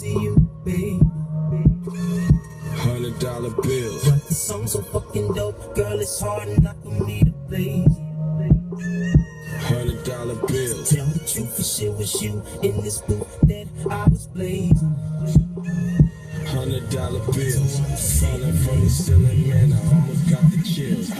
see you, baby. $100 bills. But the song so fucking dope, girl, it's hard not for me to play. $100 bills. Tell the truth, for shit was you in this booth that I was blazing. $100 bills. Falling from the ceiling, man, I almost got the chills.